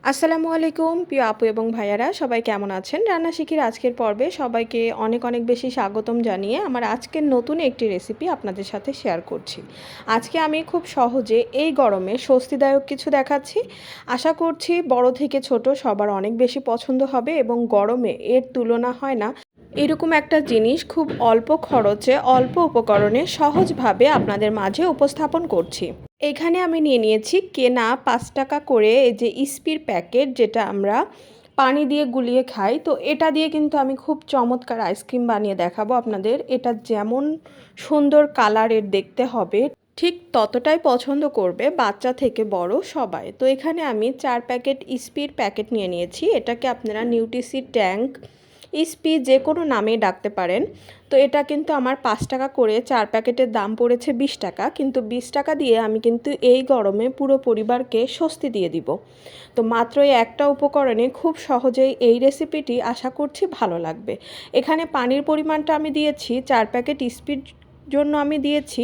আসসালামু আলাইকুম প্রিয় আপু এবং ভাইয়ারা, সবাই কেমন আছেন? রান্না শিখির আজকের পর্বে সবাইকে অনেক অনেক বেশি স্বাগতম জানিয়ে আমার আজকের নতুন একটি রেসিপি আপনাদের সাথে শেয়ার করছি। আজকে আমি খুব সহজে এই গরমে স্বস্তিদায়ক কিছু দেখাচ্ছি। আশা করছি বড় থেকে ছোট সবার অনেক বেশি পছন্দ হবে এবং গরমে এর তুলনা হয় না। এরকম একটা জিনিস খুব অল্প খরচে অল্প উপকরণে সহজভাবে আপনাদের মাঝে উপস্থাপন করছি। এখানে আমি নিয়ে নিয়েছি কেনা 5 টাকা করে এই যে ইস্পির প্যাকেট, যেটা আমরা পানি দিয়ে গুলিয়ে খাই। তো এটা দিয়ে কিন্তু আমি খুব চমৎকার আইসক্রিম বানিয়ে দেখাবো আপনাদের। এটা যেমন সুন্দর কালারের দেখতে হবে, ঠিক ততটাই পছন্দ করবে বাচ্চা থেকে বড় সবাই। তো এখানে আমি 4 প্যাকেট ইস্পির প্যাকেট নিয়ে নিয়েছি। এটাকে আপনারা নিউট্রিসি ট্যাঙ্ক ইস্পি যে কোনো নামে ডাকতে পারেন। তো এটা কিন্তু আমার 5 টাকা করে 4 প্যাকেটের দাম পড়েছে 20 টাকা, কিন্তু 20 টাকা দিয়ে আমি কিন্তু এই গরমে পুরো পরিবারকে স্বস্তি দিয়ে দিব। তো মাত্র এই একটা উপকরণে খুব সহজেই এই রেসিপিটি আশা করছি ভালো লাগবে। এখানে পানির পরিমাণটা আমি দিয়েছি 4 প্যাকেট ইস্পির জন্য আমি দিয়েছি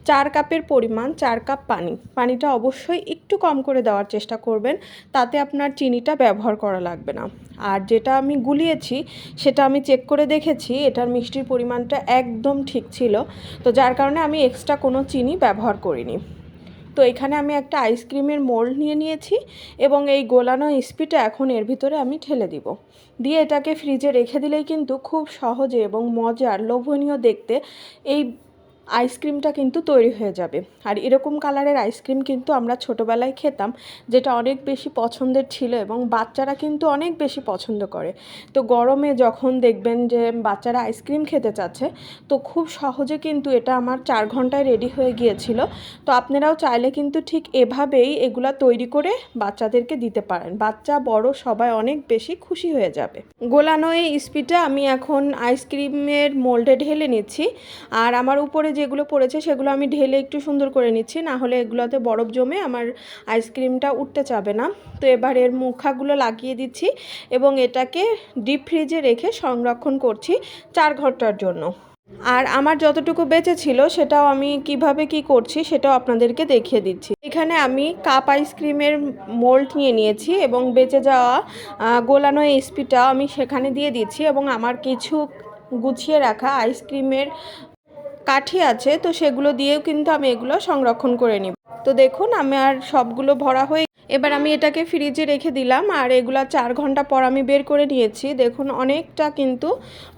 4 কাপের পরিমাণ, 4 কাপ পানি। পানিটা অবশ্যই একটু কম করে দেওয়ার চেষ্টা করবেন, তাতে আপনার চিনিটা ব্যবহার করা লাগবে না। আর যেটা আমি গুলিয়েছি সেটা আমি চেক করে দেখেছি, এটার মিষ্টির পরিমাণটা একদম ঠিক ছিল। তো যার কারণে আমি এক্সট্রা কোনো চিনি ব্যবহার করিনি। তো এখানে আমি একটা আইসক্রিমের মোল্ড নিয়ে নিয়েছি এবং এই গোলানো ইস্পিটা এখন এর ভিতরে আমি ঢেলে দিব। দিয়ে এটাকে ফ্রিজে রেখে দিলেই কিন্তু খুব সহজে এবং মজার লোভনীয় দেখতে এই আইসক্রিমটা কিন্তু তৈরি হয়ে যাবে। আর এরকম কালারের আইসক্রিম কিন্তু আমরা ছোটোবেলায় খেতাম, যেটা অনেক বেশি পছন্দের ছিল এবং বাচ্চারা কিন্তু অনেক বেশি পছন্দ করে। তো গরমে যখন দেখবেন যে বাচ্চারা আইসক্রিম খেতে চাচ্ছে, তো খুব সহজে কিন্তু এটা আমার 4 ঘন্টায় রেডি হয়ে গিয়েছিল। তো আপনারাও চাইলে কিন্তু ঠিক এভাবেই এগুলা তৈরি করে বাচ্চাদেরকে দিতে পারেন। বাচ্চা বড় সবাই অনেক বেশি খুশি হয়ে যাবে। গোলানো এই ইস্পিটা আমি এখন আইসক্রিমের মোল্ডে ঢেলে নিচ্ছি। আর আমার উপরে যেগুলো পড়েছে সেগুলো আমি ঢেলে একটু সুন্দর করে নিচ্ছি, না হলে এগুলোতে বরফ জমে আমার আইসক্রিমটা উঠতে চাবে না। তো এবার এর মুখাগুলো লাগিয়ে দিচ্ছি এবং এটাকে ডিপ ফ্রিজে রেখে সংরক্ষণ করছি 4 ঘন্টার জন্য। আর আমার যতটুকু বেঁচে ছিল সেটাও আমি কিভাবে কি করছি সেটাও আপনাদেরকে দেখিয়ে দিচ্ছি। এখানে আমি কাপ আইসক্রিমের মোল্ড নিয়ে নিয়েছি এবং বেঁচে যাওয়া গোলানো ইস্পিটা আমি সেখানে দিয়ে দিচ্ছি এবং আমার কিছু গুছিয়ে রাখা আইসক্রিমের কাঠি আছে, তো সেগুলো দিয়েও কিন্তু আমি এগুলো সংরক্ষণ করে নিব। তো দেখুন আমার সবগুলো ভরা হয়ে, এবার আমি এটাকে ফ্রিজে রেখে দিলাম। আর এগুলা 4 ঘন্টা পর আমি বের করে নিয়েছি। দেখুন অনেকটা কিন্তু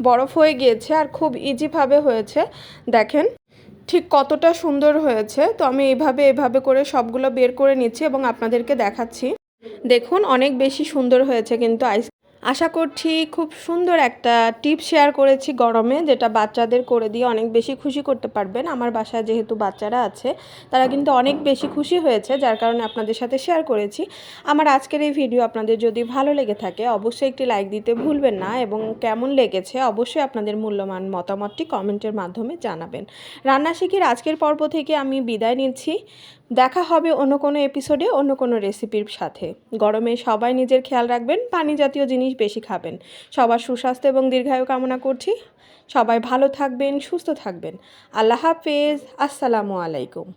বরফ হয়ে গিয়েছে আর খুব ইজিভাবে হয়েছে। দেখেন ঠিক কতটা সুন্দর হয়েছে। তো আমি এভাবে করে সবগুলো বের করে নিচ্ছি এবং আপনাদেরকে দেখাচ্ছি। দেখুন অনেক বেশি সুন্দর হয়েছে কিন্তু আশা করছি খুব সুন্দর একটা টিপ শেয়ার করেছি গরমে, যেটা বাচ্চাদের করে দিয়ে অনেক বেশি খুশি করতে পারবেন। আমার বাসায় যেহেতু বাচ্চারা আছে, তারা কিন্তু অনেক বেশি খুশি হয়েছে, যার কারণে আপনাদের সাথে শেয়ার করেছি। আমার আজকের এই ভিডিও আপনাদের যদি ভালো লেগে থাকে অবশ্যই একটি লাইক দিতে ভুলবেন না এবং কেমন লেগেছে অবশ্যই আপনাদের মূল্যবান মতামতটি কমেন্টের মাধ্যমে জানাবেন। রান্না শিখির আজকের পর্ব থেকে আমি বিদায় নিচ্ছি। দেখা হবে অন্য কোনো এপিসোডে অন্য কোনো রেসিপির সাথে। গরমে সবাই নিজের খেয়াল রাখবেন, পানি জাতীয় জিনিস বেশি খাবেন। সবার সুস্বাস্থ্য এবং দীর্ঘায়ু কামনা করছি। সবাই ভালো থাকবেন, সুস্থ থাকবেন। আল্লাহ হাফেজ। আসসালামু আলাইকুম।